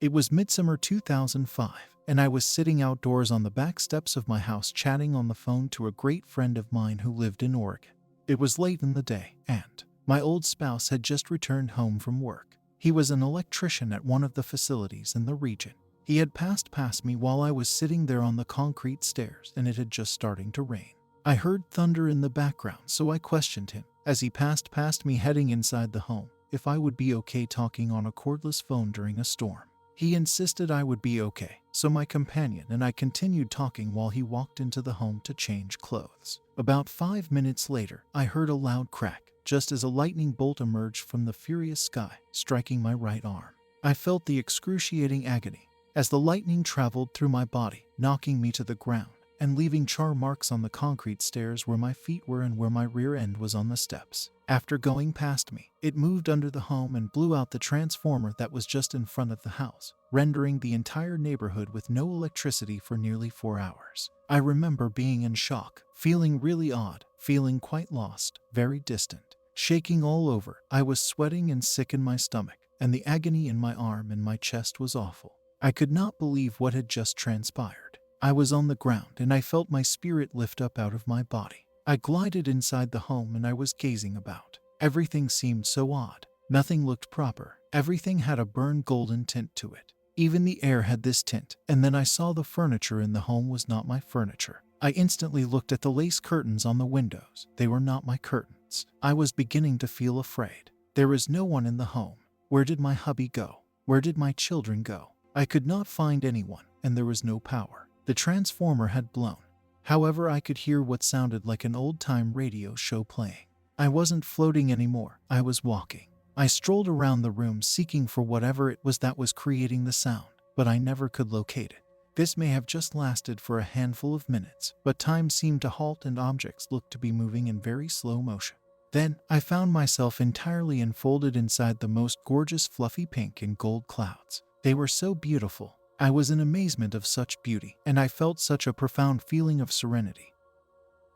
It was midsummer 2005, and I was sitting outdoors on the back steps of my house chatting on the phone to a great friend of mine who lived in Oregon. It was late in the day, and my old spouse had just returned home from work. He was an electrician at one of the facilities in the region. He had passed past me while I was sitting there on the concrete stairs, and it had just starting to rain. I heard thunder in the background, so I questioned him, as he passed past me heading inside the home, if I would be okay talking on a cordless phone during a storm. He insisted I would be okay, so my companion and I continued talking while he walked into the home to change clothes. About 5 minutes later, I heard a loud crack, just as a lightning bolt emerged from the furious sky, striking my right arm. I felt the excruciating agony as the lightning traveled through my body, knocking me to the ground and leaving char marks on the concrete stairs where my feet were and where my rear end was on the steps. After going past me, it moved under the home and blew out the transformer that was just in front of the house, rendering the entire neighborhood with no electricity for nearly 4 hours. I remember being in shock, feeling really odd, feeling quite lost, very distant, shaking all over. I was sweating and sick in my stomach, and the agony in my arm and my chest was awful. I could not believe what had just transpired. I was on the ground and I felt my spirit lift up out of my body. I glided inside the home and I was gazing about. Everything seemed so odd. Nothing looked proper. Everything had a burned golden tint to it. Even the air had this tint. And then I saw the furniture in the home was not my furniture. I instantly looked at the lace curtains on the windows. They were not my curtains. I was beginning to feel afraid. There was no one in the home. Where did my hubby go? Where did my children go? I could not find anyone, and there was no power. The transformer had blown. However, I could hear what sounded like an old-time radio show playing. I wasn't floating anymore. I was walking. I strolled around the room seeking for whatever it was that was creating the sound, but I never could locate it. This may have just lasted for a handful of minutes, but time seemed to halt and objects looked to be moving in very slow motion. Then, I found myself entirely enfolded inside the most gorgeous fluffy pink and gold clouds. They were so beautiful. I was in amazement of such beauty, and I felt such a profound feeling of serenity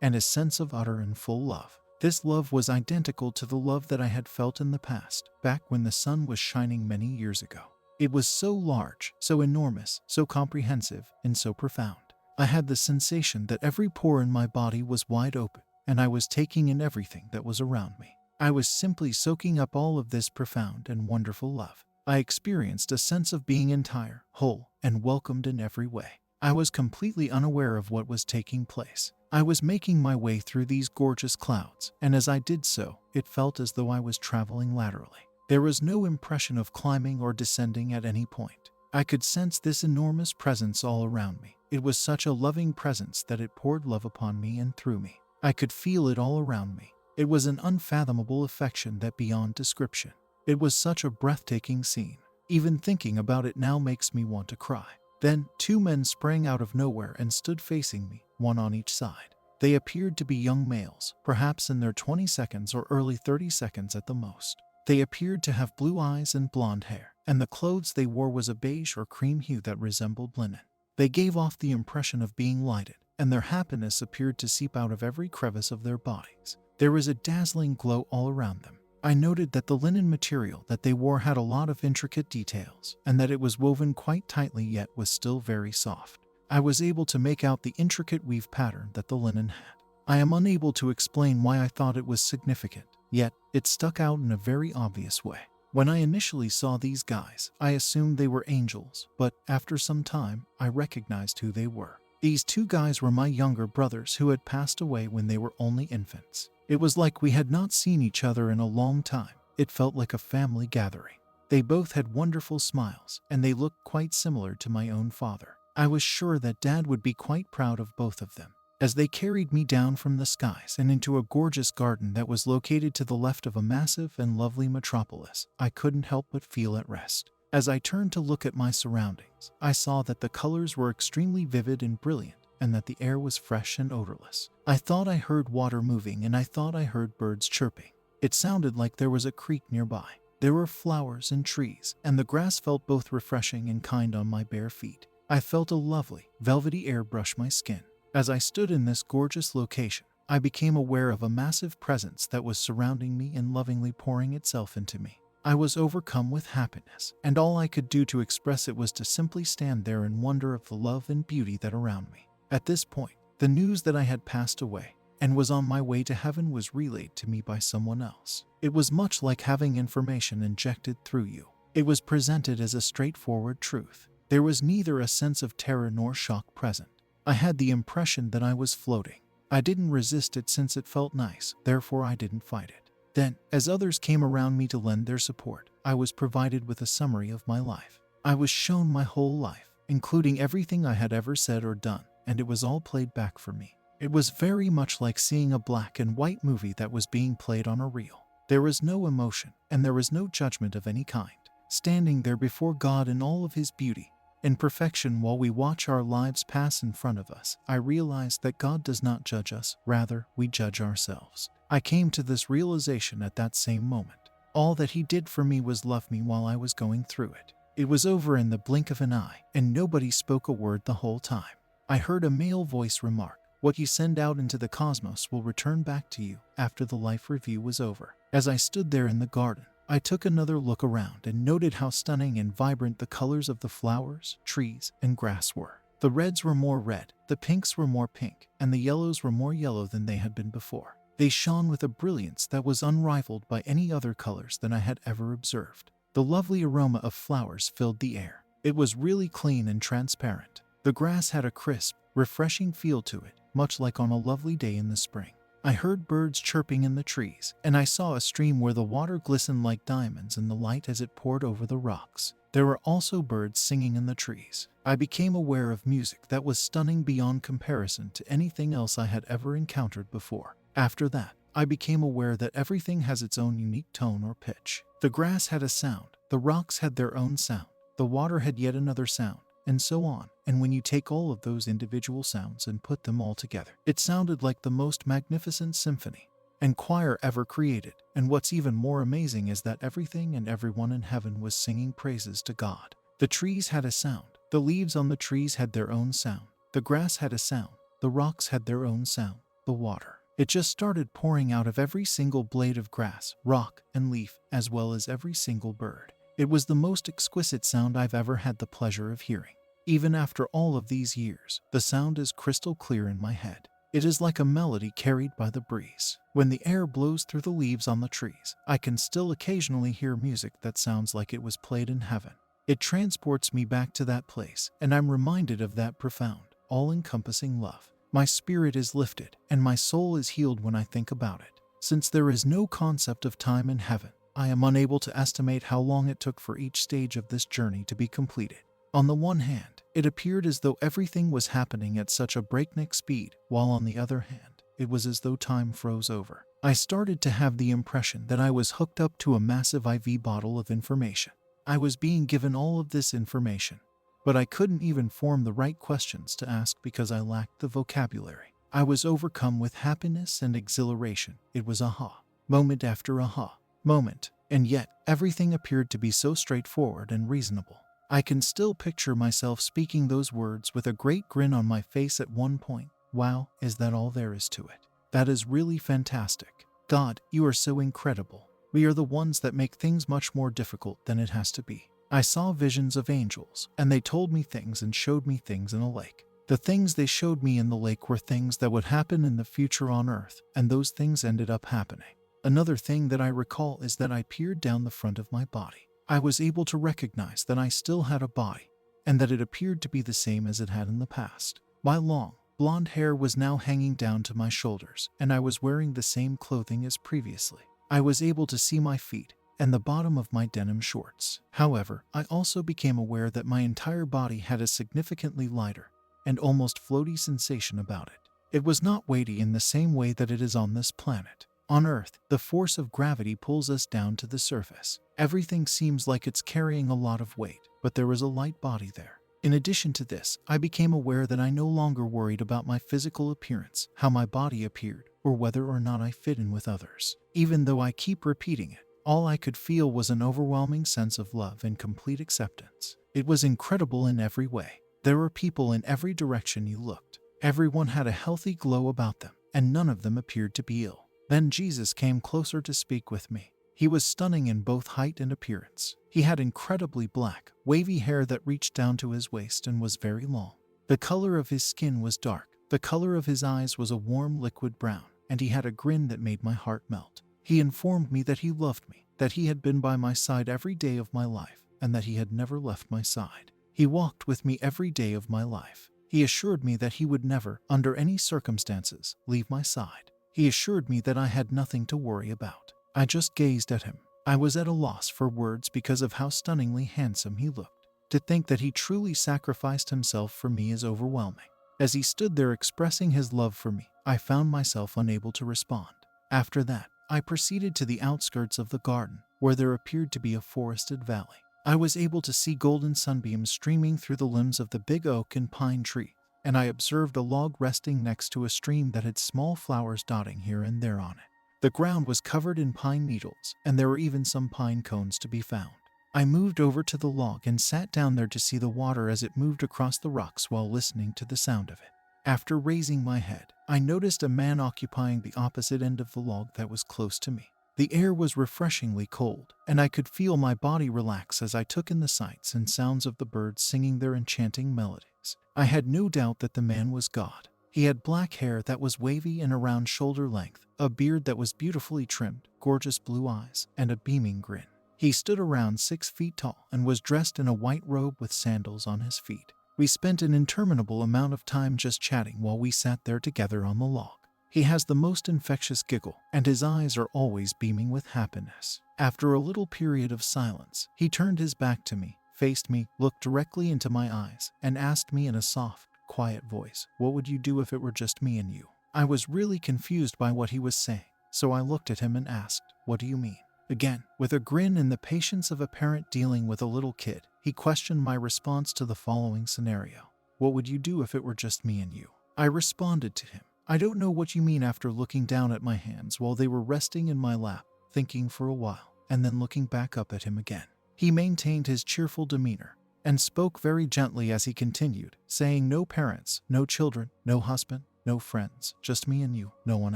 and a sense of utter and full love. This love was identical to the love that I had felt in the past, back when the sun was shining many years ago. It was so large, so enormous, so comprehensive, and so profound. I had the sensation that every pore in my body was wide open, and I was taking in everything that was around me. I was simply soaking up all of this profound and wonderful love. I experienced a sense of being entire, whole, and welcomed in every way. I was completely unaware of what was taking place. I was making my way through these gorgeous clouds, and as I did so, it felt as though I was traveling laterally. There was no impression of climbing or descending at any point. I could sense this enormous presence all around me. It was such a loving presence that it poured love upon me and through me. I could feel it all around me. It was an unfathomable affection that beyond description. It was such a breathtaking scene. Even thinking about it now makes me want to cry. Then, 2 men sprang out of nowhere and stood facing me, one on each side. They appeared to be young males, perhaps in their 22nd or early 32nd at the most. They appeared to have blue eyes and blonde hair, and the clothes they wore was a beige or cream hue that resembled linen. They gave off the impression of being lighted, and their happiness appeared to seep out of every crevice of their bodies. There was a dazzling glow all around them. I noted that the linen material that they wore had a lot of intricate details, and that it was woven quite tightly yet was still very soft. I was able to make out the intricate weave pattern that the linen had. I am unable to explain why I thought it was significant, yet it stuck out in a very obvious way. When I initially saw these guys, I assumed they were angels, but after some time, I recognized who they were. These 2 guys were my younger brothers who had passed away when they were only infants. It was like we had not seen each other in a long time. It felt like a family gathering. They both had wonderful smiles, and they looked quite similar to my own father. I was sure that Dad would be quite proud of both of them. As they carried me down from the skies and into a gorgeous garden that was located to the left of a massive and lovely metropolis, I couldn't help but feel at rest. As I turned to look at my surroundings, I saw that the colors were extremely vivid and brilliant, and that the air was fresh and odorless. I thought I heard water moving, and I thought I heard birds chirping. It sounded like there was a creek nearby. There were flowers and trees, and the grass felt both refreshing and kind on my bare feet. I felt a lovely, velvety air brush my skin. As I stood in this gorgeous location, I became aware of a massive presence that was surrounding me and lovingly pouring itself into me. I was overcome with happiness, and all I could do to express it was to simply stand there in wonder of the love and beauty that around me. At this point, the news that I had passed away and was on my way to heaven was relayed to me by someone else. It was much like having information injected through you. It was presented as a straightforward truth. There was neither a sense of terror nor shock present. I had the impression that I was floating. I didn't resist it since it felt nice, therefore I didn't fight it. Then, as others came around me to lend their support, I was provided with a summary of my life. I was shown my whole life, including everything I had ever said or done, and it was all played back for me. It was very much like seeing a black and white movie that was being played on a reel. There was no emotion, and there was no judgment of any kind. Standing there before God in all of His beauty and perfection while we watch our lives pass in front of us, I realized that God does not judge us, rather, we judge ourselves. I came to this realization at that same moment. All that He did for me was love me while I was going through it. It was over in the blink of an eye, and nobody spoke a word the whole time. I heard a male voice remark, "What you send out into the cosmos will return back to you," after the life review was over. As I stood there in the garden, I took another look around and noted how stunning and vibrant the colors of the flowers, trees, and grass were. The reds were more red, the pinks were more pink, and the yellows were more yellow than they had been before. They shone with a brilliance that was unrivaled by any other colors than I had ever observed. The lovely aroma of flowers filled the air. It was really clean and transparent. The grass had a crisp, refreshing feel to it, much like on a lovely day in the spring. I heard birds chirping in the trees, and I saw a stream where the water glistened like diamonds in the light as it poured over the rocks. There were also birds singing in the trees. I became aware of music that was stunning beyond comparison to anything else I had ever encountered before. After that, I became aware that everything has its own unique tone or pitch. The grass had a sound, the rocks had their own sound, the water had yet another sound, and so on. And when you take all of those individual sounds and put them all together, it sounded like the most magnificent symphony and choir ever created. And what's even more amazing is that everything and everyone in heaven was singing praises to God. The trees had a sound. The leaves on the trees had their own sound. The grass had a sound. The rocks had their own sound. The water, it just started pouring out of every single blade of grass, rock, and leaf, as well as every single bird. It was the most exquisite sound I've ever had the pleasure of hearing. Even after all of these years, the sound is crystal clear in my head. It is like a melody carried by the breeze. When the air blows through the leaves on the trees, I can still occasionally hear music that sounds like it was played in heaven. It transports me back to that place, and I'm reminded of that profound, all-encompassing love. My spirit is lifted, and my soul is healed when I think about it. Since there is no concept of time in heaven, I am unable to estimate how long it took for each stage of this journey to be completed. On the one hand, it appeared as though everything was happening at such a breakneck speed, while on the other hand, it was as though time froze over. I started to have the impression that I was hooked up to a massive IV bottle of information. I was being given all of this information, but I couldn't even form the right questions to ask because I lacked the vocabulary. I was overcome with happiness and exhilaration. It was aha, moment after aha, moment, and yet everything appeared to be so straightforward and reasonable. I can still picture myself speaking those words with a great grin on my face at one point. Wow, is that all there is to it? That is really fantastic. God, you are so incredible. We are the ones that make things much more difficult than it has to be. I saw visions of angels, and they told me things and showed me things in a lake. The things they showed me in the lake were things that would happen in the future on Earth, and those things ended up happening. Another thing that I recall is that I peered down the front of my body. I was able to recognize that I still had a body, and that it appeared to be the same as it had in the past. My long, blonde hair was now hanging down to my shoulders, and I was wearing the same clothing as previously. I was able to see my feet and the bottom of my denim shorts. However, I also became aware that my entire body had a significantly lighter and almost floaty sensation about it. It was not weighty in the same way that it is on this planet. On Earth, the force of gravity pulls us down to the surface. Everything seems like it's carrying a lot of weight, but there was a light body there. In addition to this, I became aware that I no longer worried about my physical appearance, how my body appeared, or whether or not I fit in with others. Even though I keep repeating it, all I could feel was an overwhelming sense of love and complete acceptance. It was incredible in every way. There were people in every direction you looked. Everyone had a healthy glow about them, and none of them appeared to be ill. Then Jesus came closer to speak with me. He was stunning in both height and appearance. He had incredibly black, wavy hair that reached down to his waist and was very long. The color of his skin was dark. The color of his eyes was a warm liquid brown, and he had a grin that made my heart melt. He informed me that he loved me, that he had been by my side every day of my life, and that he had never left my side. He walked with me every day of my life. He assured me that he would never, under any circumstances, leave my side. He assured me that I had nothing to worry about. I just gazed at him. I was at a loss for words because of how stunningly handsome he looked. To think that he truly sacrificed himself for me is overwhelming. As he stood there expressing his love for me, I found myself unable to respond. After that, I proceeded to the outskirts of the garden, where there appeared to be a forested valley. I was able to see golden sunbeams streaming through the limbs of the big oak and pine tree, and I observed a log resting next to a stream that had small flowers dotting here and there on it. The ground was covered in pine needles, and there were even some pine cones to be found. I moved over to the log and sat down there to see the water as it moved across the rocks while listening to the sound of it. After raising my head, I noticed a man occupying the opposite end of the log that was close to me. The air was refreshingly cold, and I could feel my body relax as I took in the sights and sounds of the birds singing their enchanting melodies. I had no doubt that the man was God. He had black hair that was wavy and around shoulder length, a beard that was beautifully trimmed, gorgeous blue eyes, and a beaming grin. He stood around 6 feet tall and was dressed in a white robe with sandals on his feet. We spent an interminable amount of time just chatting while we sat there together on the log. He has the most infectious giggle, and his eyes are always beaming with happiness. After a little period of silence, he turned his back to me, faced me, looked directly into my eyes, and asked me in a soft, quiet voice, "What would you do if it were just me and you?" I was really confused by what he was saying, so I looked at him and asked, "What do you mean?" Again, with a grin and the patience of a parent dealing with a little kid, he questioned my response to the following scenario. "What would you do if it were just me and you?" I responded to him, "I don't know what you mean," after looking down at my hands while they were resting in my lap, thinking for a while, and then looking back up at him again. He maintained his cheerful demeanor and spoke very gently as he continued, saying, "No parents, no children, no husband, no friends, just me and you, no one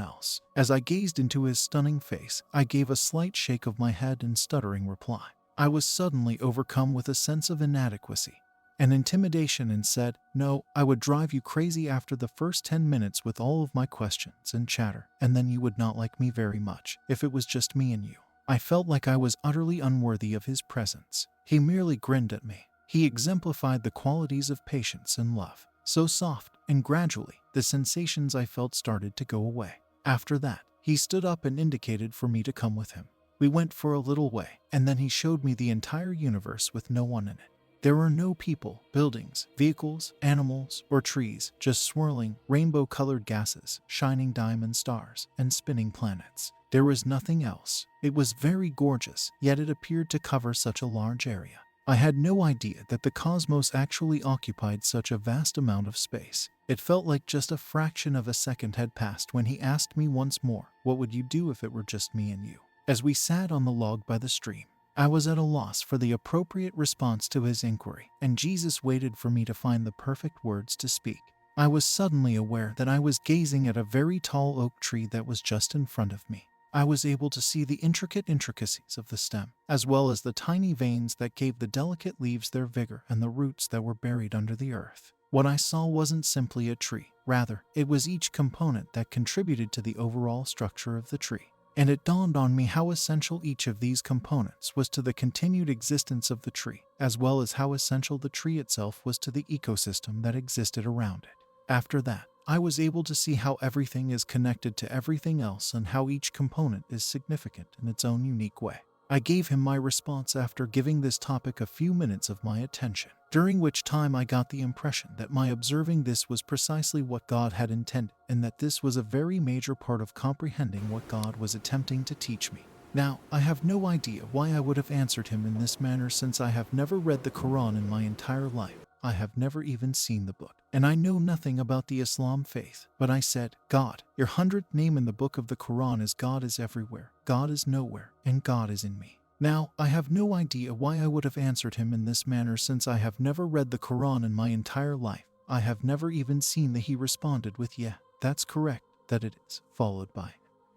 else." As I gazed into his stunning face, I gave a slight shake of my head and stuttering reply. I was suddenly overcome with a sense of inadequacy and intimidation and said, "No, I would drive you crazy after the first 10 minutes with all of my questions and chatter, and then you would not like me very much if it was just me and you." I felt like I was utterly unworthy of his presence. He merely grinned at me. He exemplified the qualities of patience and love, so soft, and gradually, the sensations I felt started to go away. After that, he stood up and indicated for me to come with him. We went for a little way, and then he showed me the entire universe with no one in it. There were no people, buildings, vehicles, animals, or trees, just swirling, rainbow-colored gases, shining diamond stars, and spinning planets. There was nothing else. It was very gorgeous, yet it appeared to cover such a large area. I had no idea that the cosmos actually occupied such a vast amount of space. It felt like just a fraction of a second had passed when he asked me once more, "What would you do if it were just me and you?" As we sat on the log by the stream, I was at a loss for the appropriate response to his inquiry, and Jesus waited for me to find the perfect words to speak. I was suddenly aware that I was gazing at a very tall oak tree that was just in front of me. I was able to see the intricate intricacies of the stem, as well as the tiny veins that gave the delicate leaves their vigor and the roots that were buried under the earth. What I saw wasn't simply a tree. Rather, it was each component that contributed to the overall structure of the tree. And it dawned on me how essential each of these components was to the continued existence of the tree, as well as how essential the tree itself was to the ecosystem that existed around it. After that, I was able to see how everything is connected to everything else and how each component is significant in its own unique way. I gave him my response after giving this topic a few minutes of my attention, during which time I got the impression that my observing this was precisely what God had intended, and that this was a very major part of comprehending what God was attempting to teach me. Now, I have no idea why I would have answered him in this manner, since I have never read the Quran in my entire life. I have never even seen the book, and I know nothing about the Islam faith. But I said, "God, your 100th name in the book of the Quran is God is everywhere, God is nowhere, and God is in me." Now, I have no idea why I would have answered him in this manner, since I have never read the Quran in my entire life. I have never even seen that he responded with, "Yeah, that's correct, that it is," followed by,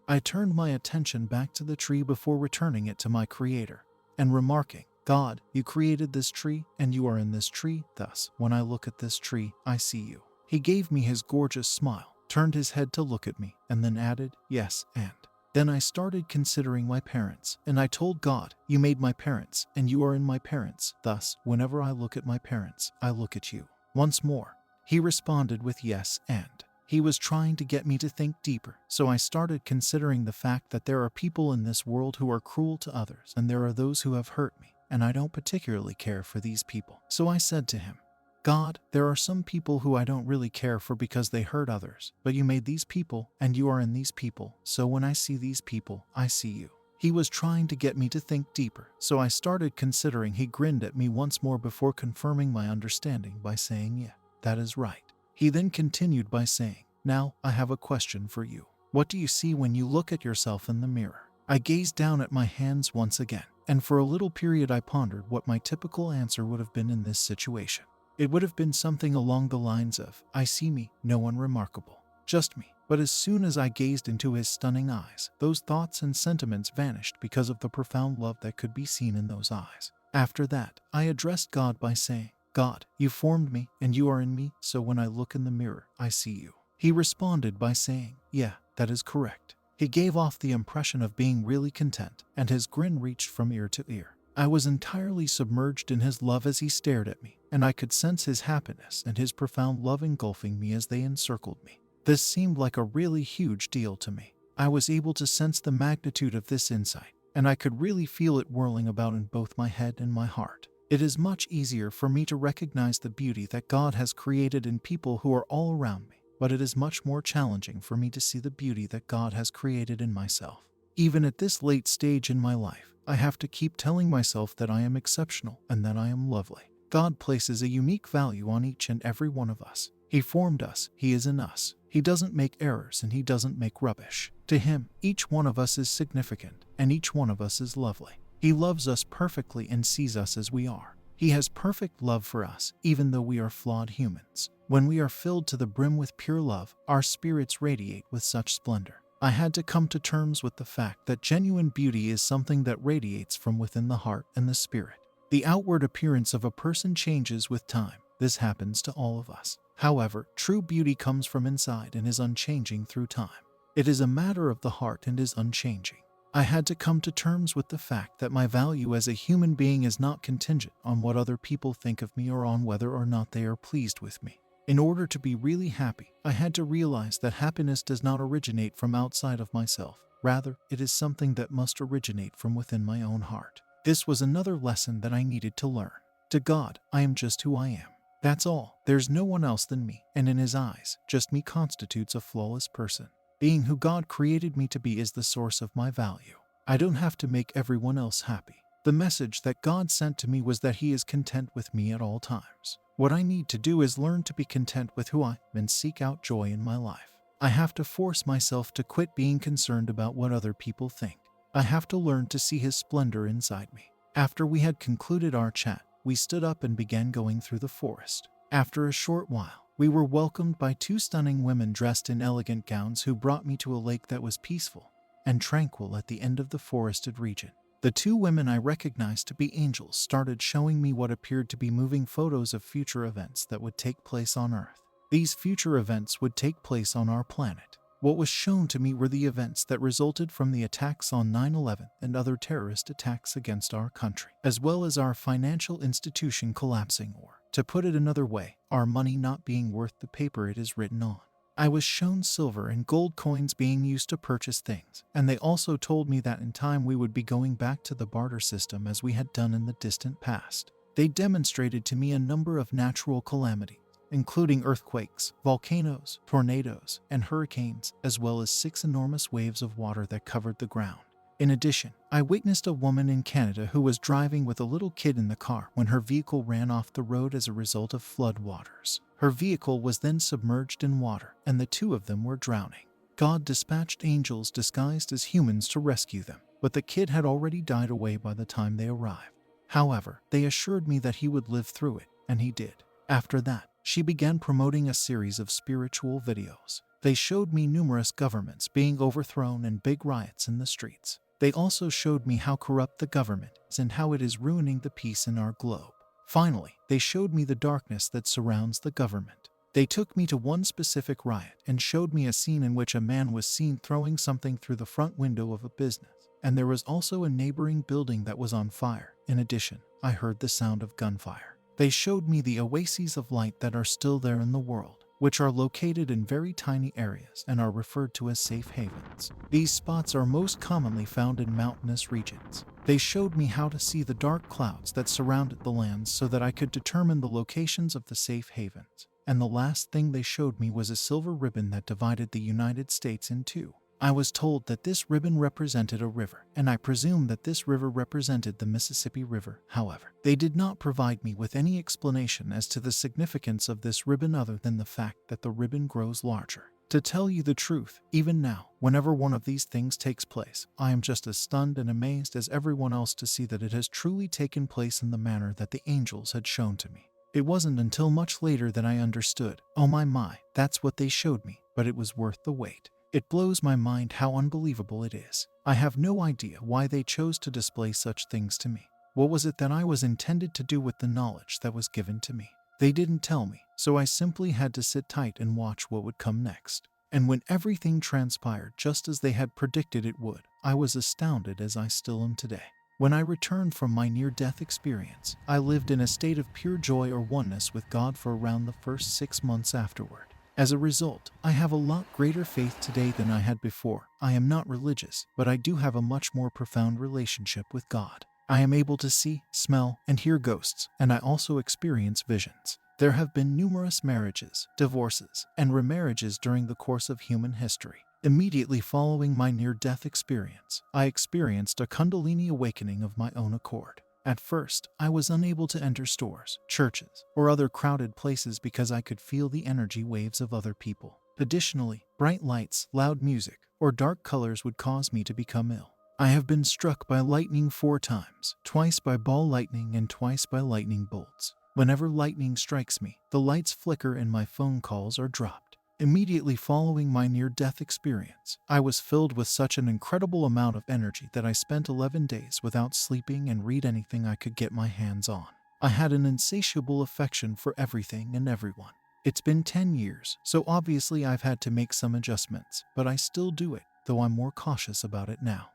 I turned my attention back to the tree before returning it to my Creator, and remarking, God, you created this tree, and you are in this tree, thus, when I look at this tree, I see you. He gave me his gorgeous smile, turned his head to look at me, and then added, yes, and. Then I started considering my parents, and I told God, you made my parents, and you are in my parents, thus, whenever I look at my parents, I look at you. Once more, he responded with yes, and. He was trying to get me to think deeper, so I started considering the fact that there are people in this world who are cruel to others, and there are those who have hurt me, and I don't particularly care for these people. So I said to him, God, there are some people who I don't really care for because they hurt others, but you made these people, and you are in these people, so when I see these people, I see you. He was trying to get me to think deeper, so I started considering. He grinned at me once more before confirming my understanding by saying, yeah, that is right. He then continued by saying, now, I have a question for you. What do you see when you look at yourself in the mirror? I gazed down at my hands once again, and for a little period I pondered what my typical answer would have been in this situation. It would have been something along the lines of, I see me, no one remarkable, just me. But as soon as I gazed into his stunning eyes, those thoughts and sentiments vanished because of the profound love that could be seen in those eyes. After that, I addressed God by saying, God, you formed me, and you are in me, so when I look in the mirror, I see you. He responded by saying, yeah, that is correct. He gave off the impression of being really content, and his grin reached from ear to ear. I was entirely submerged in his love as he stared at me, and I could sense his happiness and his profound love engulfing me as they encircled me. This seemed like a really huge deal to me. I was able to sense the magnitude of this insight, and I could really feel it whirling about in both my head and my heart. It is much easier for me to recognize the beauty that God has created in people who are all around me, but it is much more challenging for me to see the beauty that God has created in myself. Even at this late stage in my life, I have to keep telling myself that I am exceptional and that I am lovely. God places a unique value on each and every one of us. He formed us, He is in us. He doesn't make errors and He doesn't make rubbish. To Him, each one of us is significant and each one of us is lovely. He loves us perfectly and sees us as we are. He has perfect love for us, even though we are flawed humans. When we are filled to the brim with pure love, our spirits radiate with such splendor. I had to come to terms with the fact that genuine beauty is something that radiates from within the heart and the spirit. The outward appearance of a person changes with time. This happens to all of us. However, true beauty comes from inside and is unchanging through time. It is a matter of the heart and is unchanging. I had to come to terms with the fact that my value as a human being is not contingent on what other people think of me or on whether or not they are pleased with me. In order to be really happy, I had to realize that happiness does not originate from outside of myself. Rather, it is something that must originate from within my own heart. This was another lesson that I needed to learn. To God, I am just who I am. That's all. There's no one else than me, and in His eyes, just me constitutes a flawless person. Being who God created me to be is the source of my value. I don't have to make everyone else happy. The message that God sent to me was that He is content with me at all times. What I need to do is learn to be content with who I am and seek out joy in my life. I have to force myself to quit being concerned about what other people think. I have to learn to see His splendor inside me. After we had concluded our chat, we stood up and began going through the forest. After a short while, we were welcomed by two stunning women dressed in elegant gowns who brought me to a lake that was peaceful and tranquil at the end of the forested region. The two women I recognized to be angels started showing me what appeared to be moving photos of future events that would take place on Earth. These future events would take place on our planet. What was shown to me were the events that resulted from the attacks on 9/11 and other terrorist attacks against our country, as well as our financial institution collapsing, or, to put it another way, our money not being worth the paper it is written on. I was shown silver and gold coins being used to purchase things, and they also told me that in time we would be going back to the barter system as we had done in the distant past. They demonstrated to me a number of natural calamities, including earthquakes, volcanoes, tornadoes, and hurricanes, as well as 6 enormous waves of water that covered the ground. In addition, I witnessed a woman in Canada who was driving with a little kid in the car when her vehicle ran off the road as a result of flood waters. Her vehicle was then submerged in water, and the two of them were drowning. God dispatched angels disguised as humans to rescue them, but the kid had already died away by the time they arrived. However, they assured me that he would live through it, and he did. After that, she began promoting a series of spiritual videos. They showed me numerous governments being overthrown and big riots in the streets. They also showed me how corrupt the government is and how it is ruining the peace in our globe. Finally, they showed me the darkness that surrounds the government. They took me to one specific riot and showed me a scene in which a man was seen throwing something through the front window of a business, and there was also a neighboring building that was on fire. In addition, I heard the sound of gunfire. They showed me the oases of light that are still there in the world, which are located in very tiny areas and are referred to as safe havens. These spots are most commonly found in mountainous regions. They showed me how to see the dark clouds that surrounded the lands so that I could determine the locations of the safe havens. And the last thing they showed me was a silver ribbon that divided the United States in two. I was told that this ribbon represented a river, and I presumed that this river represented the Mississippi River. However, they did not provide me with any explanation as to the significance of this ribbon other than the fact that the ribbon grows larger. To tell you the truth, even now, whenever one of these things takes place, I am just as stunned and amazed as everyone else to see that it has truly taken place in the manner that the angels had shown to me. It wasn't until much later that I understood, oh my, that's what they showed me, but it was worth the wait. It blows my mind how unbelievable it is. I have no idea why they chose to display such things to me. What was it that I was intended to do with the knowledge that was given to me? They didn't tell me, so I simply had to sit tight and watch what would come next. And when everything transpired just as they had predicted it would, I was astounded as I still am today. When I returned from my near-death experience, I lived in a state of pure joy or oneness with God for around the first 6 months afterward. As a result, I have a lot greater faith today than I had before. I am not religious, but I do have a much more profound relationship with God. I am able to see, smell, and hear ghosts, and I also experience visions. There have been numerous marriages, divorces, and remarriages during the course of human history. Immediately following my near-death experience, I experienced a Kundalini awakening of my own accord. At first, I was unable to enter stores, churches, or other crowded places because I could feel the energy waves of other people. Additionally, bright lights, loud music, or dark colors would cause me to become ill. I have been struck by lightning 4 times, twice by ball lightning and twice by lightning bolts. Whenever lightning strikes me, the lights flicker and my phone calls are dropped. Immediately following my near-death experience, I was filled with such an incredible amount of energy that I spent 11 days without sleeping and read anything I could get my hands on. I had an insatiable affection for everything and everyone. It's been 10 years, so obviously I've had to make some adjustments, but I still do it, though I'm more cautious about it now.